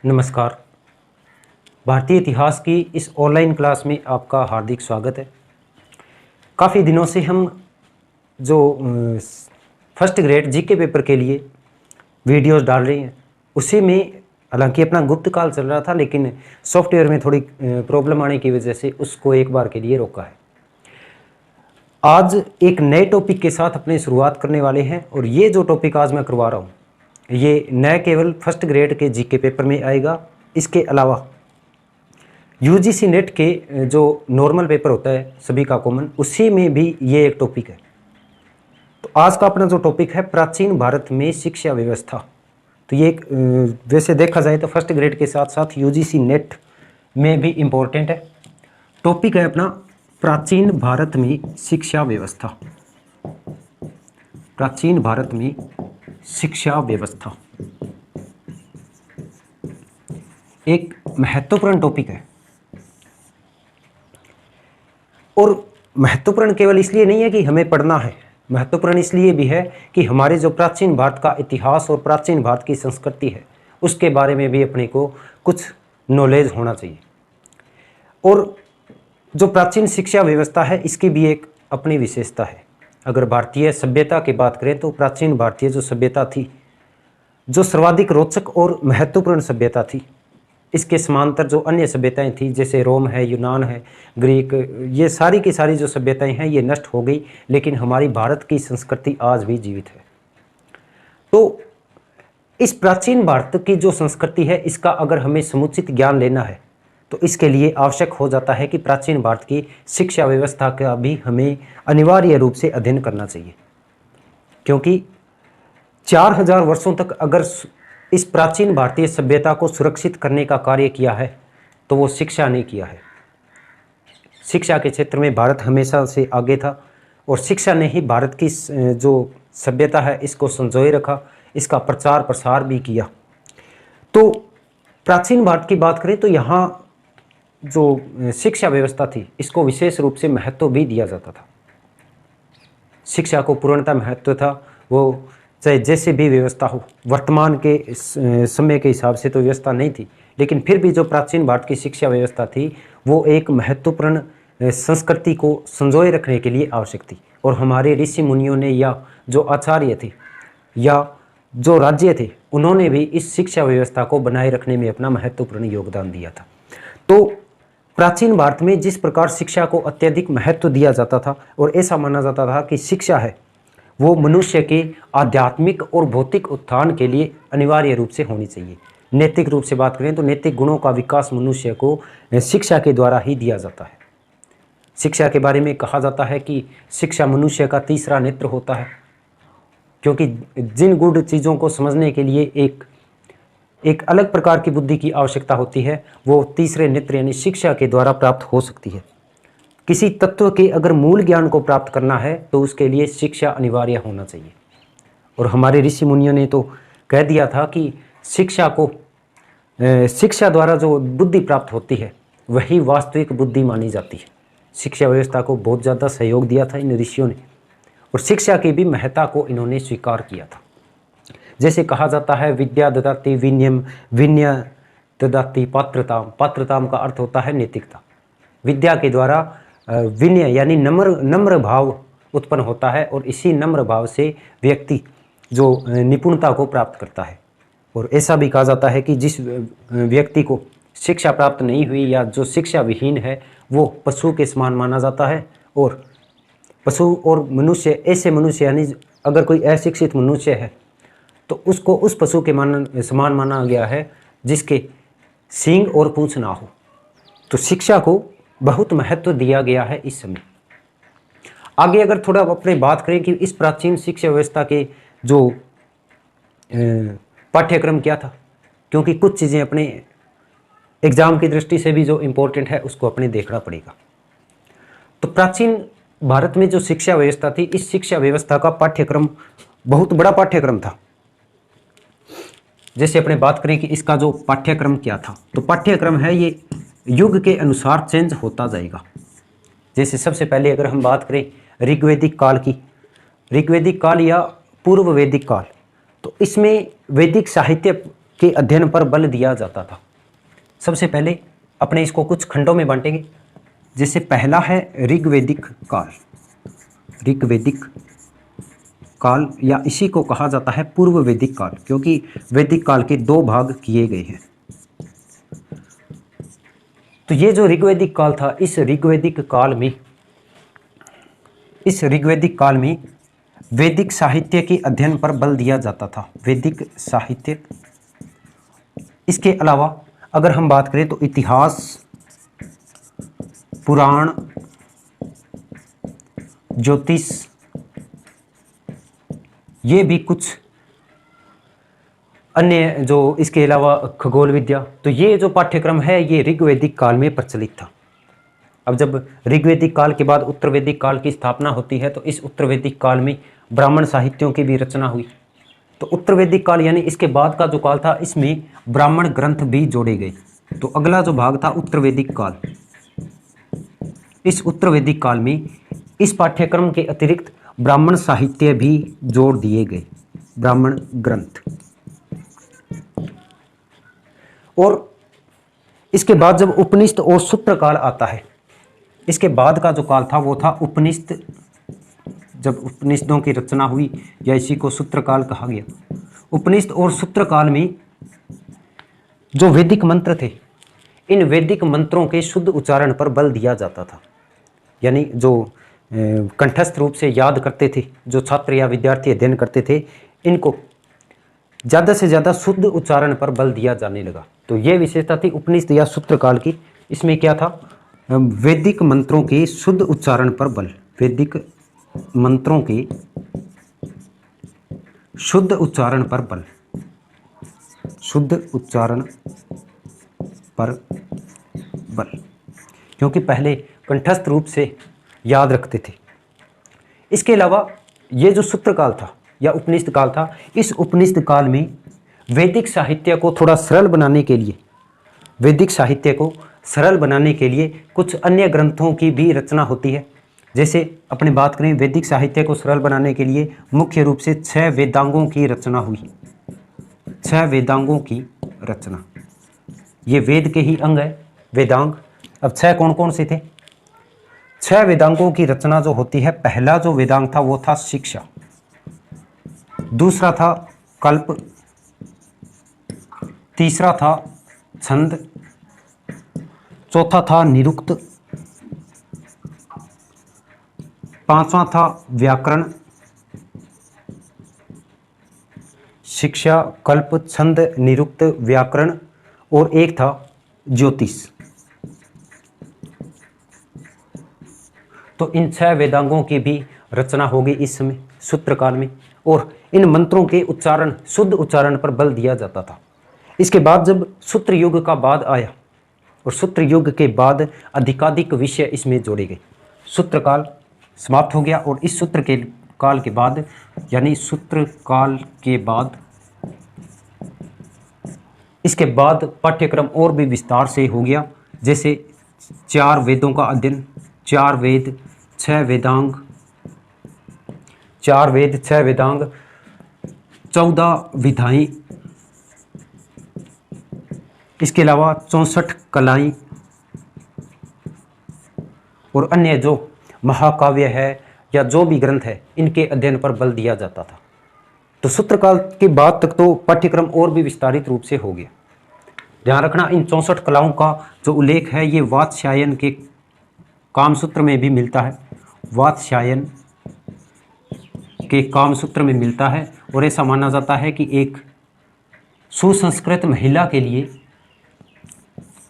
नमस्कार। भारतीय इतिहास की इस ऑनलाइन क्लास में आपका हार्दिक स्वागत है। काफ़ी दिनों से हम जो फर्स्ट ग्रेड जीके पेपर के लिए वीडियोस डाल रहे हैं, उसी में हालांकि अपना गुप्त काल चल रहा था, लेकिन सॉफ्टवेयर में थोड़ी प्रॉब्लम आने की वजह से उसको एक बार के लिए रोका है। आज एक नए टॉपिक के साथ अपनी शुरुआत करने वाले हैं, और ये जो टॉपिक आज मैं करवा रहा हूँ ये न केवल फर्स्ट ग्रेड के जीके पेपर में आएगा, इसके अलावा यूजीसी नेट के जो नॉर्मल पेपर होता है सभी का कॉमन, उसी में भी ये एक टॉपिक है। तो आज का अपना जो टॉपिक है प्राचीन भारत में शिक्षा व्यवस्था। तो ये एक वैसे देखा जाए तो फर्स्ट ग्रेड के साथ साथ यूजीसी नेट में भी इम्पोर्टेंट है। टॉपिक है अपना प्राचीन भारत में शिक्षा व्यवस्था। प्राचीन भारत में शिक्षा व्यवस्था एक महत्वपूर्ण टॉपिक है, और महत्वपूर्ण केवल इसलिए नहीं है कि हमें पढ़ना है, महत्वपूर्ण इसलिए भी है कि हमारे जो प्राचीन भारत का इतिहास और प्राचीन भारत की संस्कृति है उसके बारे में भी अपने को कुछ नॉलेज होना चाहिए। और जो प्राचीन शिक्षा व्यवस्था है इसकी भी एक अपनी विशेषता है। अगर भारतीय सभ्यता की बात करें तो प्राचीन भारतीय जो सभ्यता थी, जो सर्वाधिक रोचक और महत्वपूर्ण सभ्यता थी, इसके समांतर जो अन्य सभ्यताएं थी जैसे रोम है, यूनान है, ग्रीक, ये सारी की सारी जो सभ्यताएं हैं ये नष्ट हो गई, लेकिन हमारी भारत की संस्कृति आज भी जीवित है। तो इस प्राचीन भारत की जो संस्कृति है इसका अगर हमें समुचित ज्ञान लेना है तो इसके लिए आवश्यक हो जाता है कि प्राचीन भारत की शिक्षा व्यवस्था का भी हमें अनिवार्य रूप से अध्ययन करना चाहिए, क्योंकि 4000 वर्षों तक अगर इस प्राचीन भारतीय सभ्यता को सुरक्षित करने का कार्य किया है तो वो शिक्षा ने किया है। शिक्षा के क्षेत्र में भारत हमेशा से आगे था, और शिक्षा ने ही भारत की जो सभ्यता है इसको संजोए रखा, इसका प्रचार प्रसार भी किया। तो प्राचीन भारत की बात करें तो यहाँ जो शिक्षा व्यवस्था थी इसको विशेष रूप से महत्व भी दिया जाता था। शिक्षा को पूर्णतः महत्व था, वो चाहे जैसे भी व्यवस्था हो। वर्तमान के समय के हिसाब से तो व्यवस्था नहीं थी, लेकिन फिर भी जो प्राचीन भारत की शिक्षा व्यवस्था थी वो एक महत्वपूर्ण संस्कृति को संजोए रखने के लिए आवश्यक थी। और हमारे ऋषि मुनियों ने या जो आचार्य थे या जो राज्य थे उन्होंने भी इस शिक्षा व्यवस्था को बनाए रखने में अपना महत्वपूर्ण योगदान दिया था। तो प्राचीन भारत में जिस प्रकार शिक्षा को अत्यधिक महत्व दिया जाता था और ऐसा माना जाता था कि शिक्षा है वो मनुष्य के आध्यात्मिक और भौतिक उत्थान के लिए अनिवार्य रूप से होनी चाहिए। नैतिक रूप से बात करें तो नैतिक गुणों का विकास मनुष्य को शिक्षा के द्वारा ही दिया जाता है। शिक्षा के बारे में कहा जाता है कि शिक्षा मनुष्य का तीसरा नेत्र होता है, क्योंकि जिन गूढ़ चीज़ों को समझने के लिए एक अलग प्रकार की बुद्धि की आवश्यकता होती है, वो तीसरे नेत्र यानी शिक्षा के द्वारा प्राप्त हो सकती है। किसी तत्व के अगर मूल ज्ञान को प्राप्त करना है तो उसके लिए शिक्षा अनिवार्य होना चाहिए। और हमारे ऋषि मुनियों ने तो कह दिया था कि शिक्षा द्वारा जो बुद्धि प्राप्त होती है वही वास्तविक बुद्धि मानी जाती है। शिक्षा व्यवस्था को बहुत ज़्यादा सहयोग दिया था इन ऋषियों ने, और शिक्षा की भी महत्ता को इन्होंने स्वीकार किया था। जैसे कहा जाता है विद्या ददाति विनयम, विनय ददाति पात्रताम। पात्रताम का अर्थ होता है नैतिकता। विद्या के द्वारा विनय यानी नम्र भाव उत्पन्न होता है, और इसी नम्र भाव से व्यक्ति जो निपुणता को प्राप्त करता है। और ऐसा भी कहा जाता है कि जिस व्यक्ति को शिक्षा प्राप्त नहीं हुई या जो शिक्षा विहीन है वो पशु के समान माना जाता है। और पशु और मनुष्य, ऐसे मनुष्य यानी अगर कोई अशिक्षित मनुष्य है तो उसको उस पशु के समान माना गया है जिसके सींग और पूंछ ना हो। तो शिक्षा को बहुत महत्व दिया गया है इस समय। आगे अगर थोड़ा अपने बात करें कि इस प्राचीन शिक्षा व्यवस्था के जो पाठ्यक्रम क्या था, क्योंकि कुछ चीज़ें अपने एग्जाम की दृष्टि से भी जो इम्पोर्टेंट है उसको अपने देखना पड़ेगा। तो प्राचीन भारत में जो शिक्षा व्यवस्था थी, इस शिक्षा व्यवस्था का पाठ्यक्रम बहुत बड़ा पाठ्यक्रम था। जैसे अपने बात करें कि इसका जो पाठ्यक्रम क्या था, तो पाठ्यक्रम है ये युग के अनुसार चेंज होता जाएगा। जैसे सबसे पहले अगर हम बात करें ऋग्वैदिक काल की, ऋग्वैदिक काल या पूर्व वैदिक काल, तो इसमें वैदिक साहित्य के अध्ययन पर बल दिया जाता था। सबसे पहले अपने इसको कुछ खंडों में बांटेंगे। जैसे पहला है ऋग्वेदिक काल। ऋग्वेदिक काल या इसी को कहा जाता है पूर्व वैदिक काल, क्योंकि वैदिक काल के दो भाग किए गए हैं। तो ये जो ऋग्वेदिक काल था, इस ऋग्वेदिक काल में वैदिक साहित्य के अध्ययन पर बल दिया जाता था। वैदिक साहित्य, इसके अलावा अगर हम बात करें तो इतिहास, पुराण, ज्योतिष, ये भी कुछ अन्य जो इसके अलावा खगोल विद्या, तो ये जो पाठ्यक्रम है ये ऋग्वेदिक काल में प्रचलित था। अब जब ऋग्वेदिक काल के बाद उत्तर वैदिक काल की स्थापना होती है तो इस उत्तर वैदिक काल में ब्राह्मण साहित्यों की भी रचना हुई। तो उत्तर वैदिक काल यानी इसके बाद का जो काल था, इसमें ब्राह्मण ग्रंथ भी जोड़े गए। तो अगला जो भाग था उत्तर वैदिक काल। इस उत्तर वैदिक काल में इस पाठ्यक्रम के अतिरिक्त ब्राह्मण साहित्य भी जोड़ दिए गए, ब्राह्मण ग्रंथ। और इसके बाद जब उपनिषद और सूत्र काल आता है, इसके बाद का जो काल था वो था उपनिषद। जब उपनिषदों की रचना हुई या इसी को सूत्र काल कहा गया। उपनिषद और सूत्र काल में जो वैदिक मंत्र थे, इन वैदिक मंत्रों के शुद्ध उच्चारण पर बल दिया जाता था। यानी जो कंठस्थ रूप से याद करते थे, जो छात्र या विद्यार्थी अध्ययन करते थे, इनको ज़्यादा से ज़्यादा शुद्ध उच्चारण पर बल दिया जाने लगा। तो ये विशेषता थी उपनिषद या सूत्र काल की। इसमें क्या था? वैदिक मंत्रों के शुद्ध उच्चारण पर बल। वैदिक मंत्रों के शुद्ध उच्चारण पर बल। शुद्ध उच्चारण पर बल, क्योंकि पहले कंठस्थ रूप से याद रखते थे। इसके अलावा ये जो सूत्र काल था या उपनिषद काल था, इस उपनिषद काल में वैदिक साहित्य को थोड़ा सरल बनाने के लिए, वैदिक साहित्य को सरल बनाने के लिए कुछ अन्य ग्रंथों की भी रचना होती है। जैसे अपने बात करें वैदिक साहित्य को सरल बनाने के लिए मुख्य रूप से 6 वेदांगों की रचना हुई। 6 वेदांगों की रचना, ये वेद के ही अंग है वेदांग। अब 6 कौन कौन से थे? 6 वेदांगों की रचना जो होती है, पहला जो वेदांग था वो था शिक्षा, दूसरा था कल्प, तीसरा था छंद, चौथा था निरुक्त, पांचवा था व्याकरण। शिक्षा, कल्प, छंद, निरुक्त, व्याकरण और एक था ज्योतिष। तो इन 6 वेदांगों की भी रचना होगी इस समय सूत्र काल में, और इन मंत्रों के उच्चारण, शुद्ध उच्चारण पर बल दिया जाता था। इसके बाद जब सूत्र युग का बाद आया और सूत्र युग के बाद अधिकाधिक विषय इसमें जोड़े गए, सूत्र काल समाप्त हो गया और इस सूत्र के काल के बाद, यानी सूत्र काल के बाद, इसके बाद पाठ्यक्रम और भी विस्तार से हो गया। जैसे 4 वेदों का अध्ययन, 4 वेद, 6 वेदांग, 4 वेद, 6 वेदांग, 14 विधाएं, इसके अलावा 64 कलाएं और अन्य जो महाकाव्य है या जो भी ग्रंथ है, इनके अध्ययन पर बल दिया जाता था। तो सूत्रकाल के बाद तक तो पाठ्यक्रम और भी विस्तारित रूप से हो गया। ध्यान रखना, इन 64 कलाओं का जो उल्लेख है ये वात्स्यायन के कामसूत्र में भी मिलता है, वात्स्यायन के कामसूत्र में मिलता है। और ऐसा माना जाता है कि एक सुसंस्कृत महिला के लिए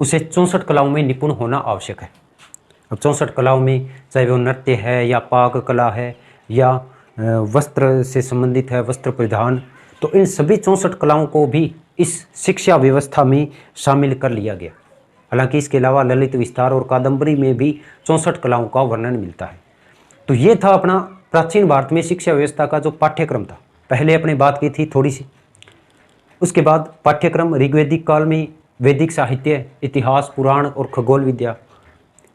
उसे 64 कलाओं में निपुण होना आवश्यक है। अब 64 कलाओं में चाहे वो नृत्य है या पाक कला है या वस्त्र से संबंधित है, वस्त्र परिधान, तो इन सभी 64 कलाओं को भी इस शिक्षा व्यवस्था में शामिल कर लिया गया। हालांकि इसके अलावा ललित, विस्तार और कादंबरी में भी 64 कलाओं का वर्णन मिलता है। तो ये था अपना प्राचीन भारत में शिक्षा व्यवस्था का जो पाठ्यक्रम था। पहले अपने बात की थी थोड़ी सी, उसके बाद पाठ्यक्रम ऋग्वेदिक काल में वैदिक साहित्य, इतिहास, पुराण और खगोल विद्या,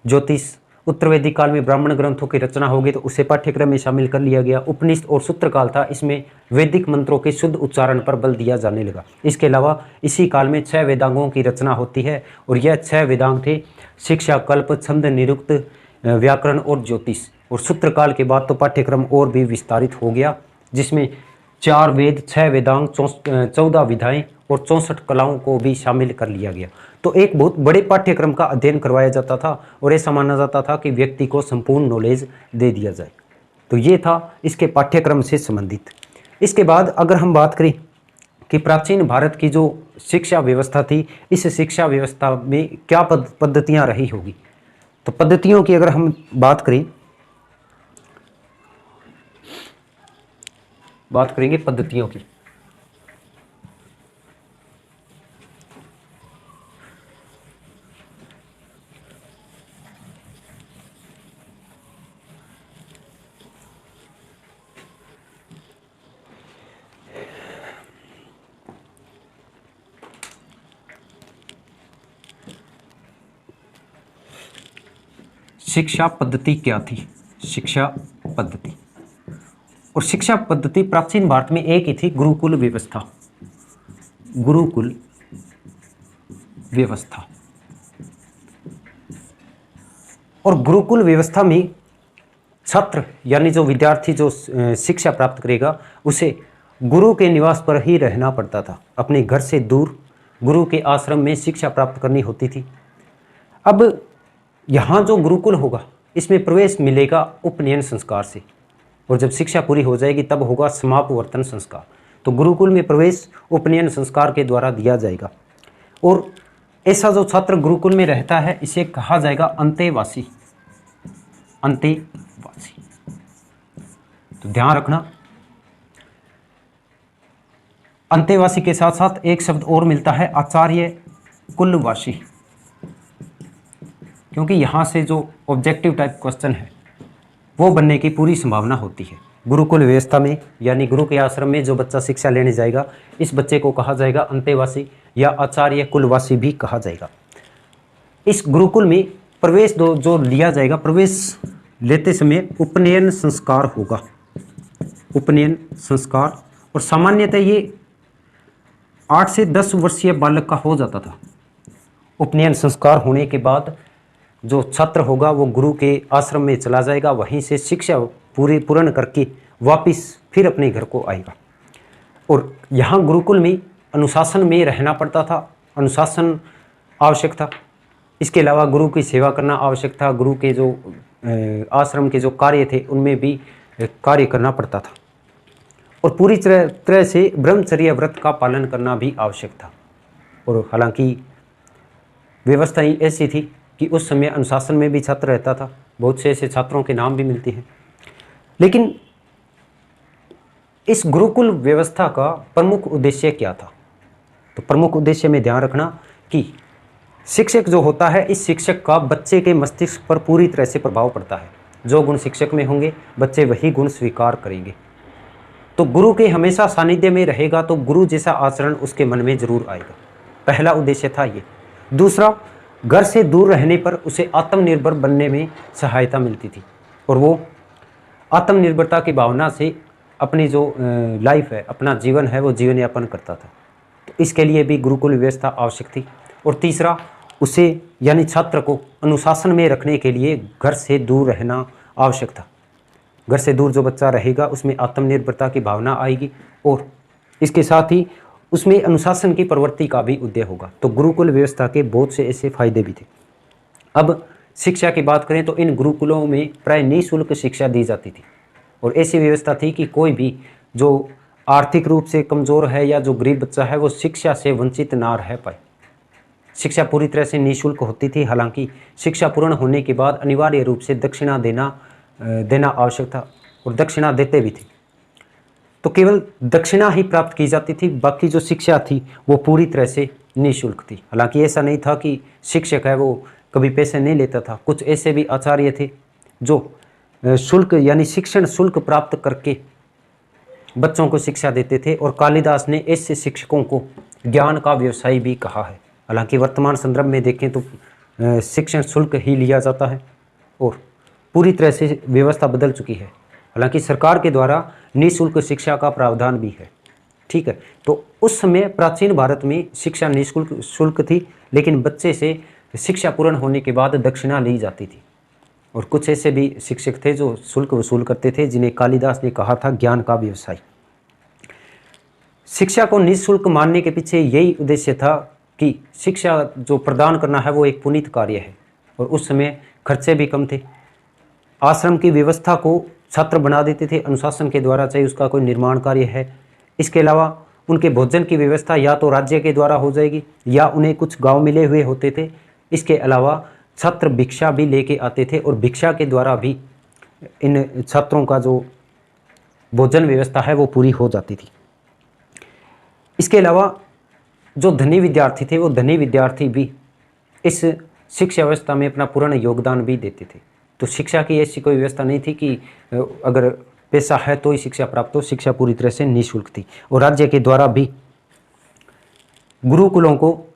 ज्योतिष उत्तर वैदिक काल में ब्राह्मण ग्रंथों की रचना होगी तो उसे पाठ्यक्रम में शामिल कर लिया गया। उपनिषद और सूत्र काल था, इसमें वैदिक मंत्रों के शुद्ध उच्चारण पर बल दिया जाने लगा। इसके अलावा इसी काल में 6 वेदांगों की रचना होती है और यह 6 वेदांग थे शिक्षा, कल्प, छंद, निरुक्त, व्याकरण और ज्योतिष। और सूत्र काल के बाद तो पाठ्यक्रम और भी विस्तारित हो गया, जिसमें 4 वेद, 6 वेदांग, 14 विधाएं और 64 कलाओं को भी शामिल कर लिया गया। तो एक बहुत बड़े पाठ्यक्रम का अध्ययन करवाया जाता था और ऐसा माना जाता था कि व्यक्ति को संपूर्ण नॉलेज दे दिया जाए। तो ये था इसके पाठ्यक्रम से संबंधित। इसके बाद अगर हम बात करें कि प्राचीन भारत की जो शिक्षा व्यवस्था थी, इस शिक्षा व्यवस्था में क्या पद्धतियाँ रही होगी, तो पद्धतियों की अगर हम बात करेंगे पद्धतियों की। शिक्षा पद्धति क्या थी? शिक्षा पद्धति और शिक्षा पद्धति प्राचीन भारत में एक ही थी, गुरुकुल व्यवस्था। गुरुकुल व्यवस्था। और गुरुकुल व्यवस्था में छात्र यानी जो विद्यार्थी जो शिक्षा प्राप्त करेगा उसे गुरु के निवास पर ही रहना पड़ता था, अपने घर से दूर गुरु के आश्रम में शिक्षा प्राप्त करनी होती थी। अब यहाँ जो गुरुकुल होगा इसमें प्रवेश मिलेगा उपनयन संस्कार से, और जब शिक्षा पूरी हो जाएगी तब होगा समापवर्तन संस्कार। तो गुरुकुल में प्रवेश उपनयन संस्कार के द्वारा दिया जाएगा। और ऐसा जो छात्र गुरुकुल में रहता है इसे कहा जाएगा अंतेवासी। अंतेवासी। तो ध्यान रखना, अंतेवासी के साथ साथ एक शब्द और मिलता है आचार्य कुलवासी, क्योंकि यहाँ से जो ऑब्जेक्टिव टाइप क्वेश्चन है वो बनने की पूरी संभावना होती है। गुरुकुल व्यवस्था में यानी गुरु के आश्रम में जो बच्चा शिक्षा लेने जाएगा इस बच्चे को कहा जाएगा अंतेवासी या आचार्य कुलवासी भी कहा जाएगा। इस गुरुकुल में प्रवेश जो लिया जाएगा, प्रवेश लेते समय उपनयन संस्कार होगा। उपनयन संस्कार, और सामान्यतः ये 8 से 10 वर्षीय बालक का हो जाता था। उपनयन संस्कार होने के बाद जो छात्र होगा वो गुरु के आश्रम में चला जाएगा, वहीं से शिक्षा पूर्ण करके वापस फिर अपने घर को आएगा। और यहाँ गुरुकुल में अनुशासन में रहना पड़ता था, अनुशासन आवश्यक था। इसके अलावा गुरु की सेवा करना आवश्यक था। गुरु के जो आश्रम के जो कार्य थे उनमें भी कार्य करना पड़ता था, और पूरी तरह से ब्रह्मचर्य व्रत का पालन करना भी आवश्यक था। और हालांकि व्यवस्था ही ऐसी थी कि उस समय अनुशासन में भी छात्र रहता था। बहुत से ऐसे छात्रों के नाम भी मिलते हैं। लेकिन इस गुरुकुल व्यवस्था का प्रमुख उद्देश्य क्या था? तो प्रमुख उद्देश्य में ध्यान रखना कि शिक्षक जो होता है, इस शिक्षक का बच्चे के मस्तिष्क पर पूरी तरह से प्रभाव पड़ता है। जो गुण शिक्षक में होंगे बच्चे वही गुण स्वीकार करेंगे। तो गुरु के हमेशा सानिध्य में रहेगा तो गुरु जैसा आचरण उसके मन में जरूर आएगा। पहला उद्देश्य था ये। दूसरा, घर से दूर रहने पर उसे आत्मनिर्भर बनने में सहायता मिलती थी, और वो आत्मनिर्भरता की भावना से अपनी जो लाइफ है, अपना जीवन है, वो जीवन यापन करता था। तो इसके लिए भी गुरुकुल व्यवस्था आवश्यक थी। और तीसरा, उसे यानी छात्र को अनुशासन में रखने के लिए घर से दूर रहना आवश्यक था। घर से दूर जो बच्चा रहेगा उसमें आत्मनिर्भरता की भावना आएगी, और इसके साथ ही उसमें अनुशासन की प्रवृत्ति का भी उदय होगा। तो गुरुकुल व्यवस्था के बहुत से ऐसे फायदे भी थे। अब शिक्षा की बात करें तो इन गुरुकुलों में प्राय निःशुल्क शिक्षा दी जाती थी, और ऐसी व्यवस्था थी कि कोई भी जो आर्थिक रूप से कमज़ोर है या जो गरीब बच्चा है वो शिक्षा से वंचित ना रह पाए। शिक्षा पूरी तरह से निःशुल्क होती थी। हालांकि शिक्षा पूर्ण होने के बाद अनिवार्य रूप से दक्षिणा देना आवश्यक था, और दक्षिणा देते भी थे। तो केवल दक्षिणा ही प्राप्त की जाती थी, बाकी जो शिक्षा थी वो पूरी तरह से निःशुल्क थी। हालांकि ऐसा नहीं था कि शिक्षक है वो कभी पैसे नहीं लेता था। कुछ ऐसे भी आचार्य थे जो शुल्क यानी शिक्षण शुल्क प्राप्त करके बच्चों को शिक्षा देते थे, और कालिदास ने ऐसे शिक्षकों को ज्ञान का व्यवसायी भी कहा है। हालांकि वर्तमान संदर्भ में देखें तो शिक्षण शुल्क ही लिया जाता है, और पूरी तरह से व्यवस्था बदल चुकी है। हालांकि सरकार के द्वारा निःशुल्क शिक्षा का प्रावधान भी है, ठीक है। तो उस समय प्राचीन भारत में शिक्षा शुल्क थी, लेकिन बच्चे से शिक्षा पूर्ण होने के बाद दक्षिणा ली जाती थी। और कुछ ऐसे भी शिक्षक थे जो शुल्क वसूल करते थे, जिन्हें कालिदास ने कहा था ज्ञान का व्यवसाय। शिक्षा को निःशुल्क मानने के पीछे यही उद्देश्य था कि शिक्षा जो प्रदान करना है वो एक पुनीत कार्य है, और उस समय खर्चे भी कम थे। आश्रम की व्यवस्था को छात्र बना देते थे अनुशासन के द्वारा, चाहे उसका कोई निर्माण कार्य है। इसके अलावा उनके भोजन की व्यवस्था या तो राज्य के द्वारा हो जाएगी या उन्हें कुछ गांव मिले हुए होते थे। इसके अलावा छात्र भिक्षा भी लेके आते थे, और भिक्षा के द्वारा भी इन छात्रों का जो भोजन व्यवस्था है वो पूरी हो जाती थी। इसके अलावा जो धनी विद्यार्थी थे, वो धनी विद्यार्थी भी इस शिक्षा व्यवस्था में अपना पूर्ण योगदान भी देते थे। तो शिक्षा की ऐसी कोई व्यवस्था नहीं थी कि अगर पैसा है तो ही शिक्षा प्राप्त हो। शिक्षा पूरी तरह से निःशुल्क थी, और राज्य के द्वारा भी गुरुकुलों को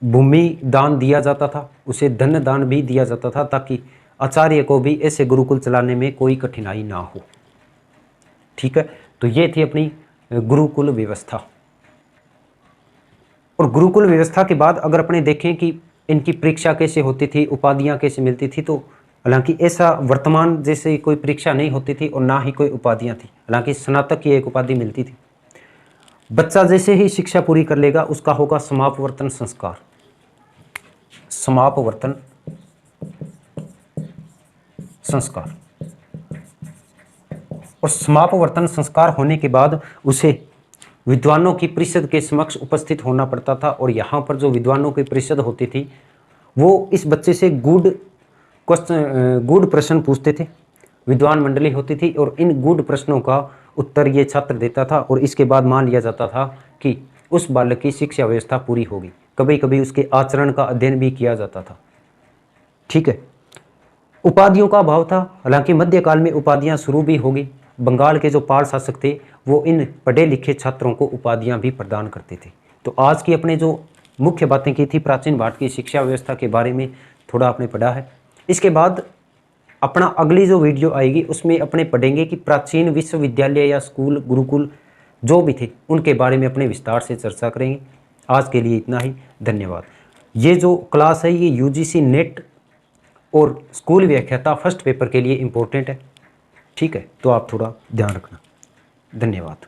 भूमि दान दिया जाता था, उसे धन दान भी दिया जाता था, ताकि आचार्य को भी ऐसे गुरुकुल चलाने में कोई कठिनाई ना हो, ठीक है। तो ये थी अपनी गुरुकुल व्यवस्था। और गुरुकुल व्यवस्था के बाद अगर अपने देखें कि इनकी परीक्षा कैसे होती थी, उपाधियां कैसे मिलती थी, तो हालांकि ऐसा वर्तमान जैसे कोई परीक्षा नहीं होती थी और ना ही कोई उपाधियां थी। हालांकि स्नातक की एक उपाधि मिलती थी। बच्चा जैसे ही शिक्षा पूरी कर लेगा उसका होगा समापवर्तन संस्कार। समापवर्तन संस्कार, और समापवर्तन संस्कार होने के बाद उसे विद्वानों की परिषद के समक्ष उपस्थित होना पड़ता था। और यहाँ पर जो विद्वानों की परिषद होती थी वो इस बच्चे से गूढ़ प्रश्न पूछते थे। विद्वान मंडली होती थी और इन गूढ़ प्रश्नों का उत्तर ये छात्र देता था, और इसके बाद मान लिया जाता था कि उस बालक की शिक्षा व्यवस्था पूरी होगी। कभी कभी उसके आचरण का अध्ययन भी किया जाता था, ठीक है। उपाधियों का अभाव था। हालांकि मध्यकाल में उपाधियां शुरू भी होगी। बंगाल के जो पाल शासक थे वो इन पढ़े लिखे छात्रों को उपाधियां भी प्रदान करते थे। तो आज की अपने जो मुख्य बातें की थी प्राचीन भारत की शिक्षा व्यवस्था के बारे में, थोड़ा आपने पढ़ा है। इसके बाद अपना अगली जो वीडियो आएगी उसमें अपने पढ़ेंगे कि प्राचीन विश्वविद्यालय या स्कूल गुरुकुल जो भी थे उनके बारे में अपने विस्तार से चर्चा करेंगे। आज के लिए इतना ही, धन्यवाद। ये जो क्लास है ये यूजीसी नेट और स्कूल व्याख्याता फर्स्ट पेपर के लिए इम्पोर्टेंट है, ठीक है। तो आप थोड़ा ध्यान रखना। धन्यवाद।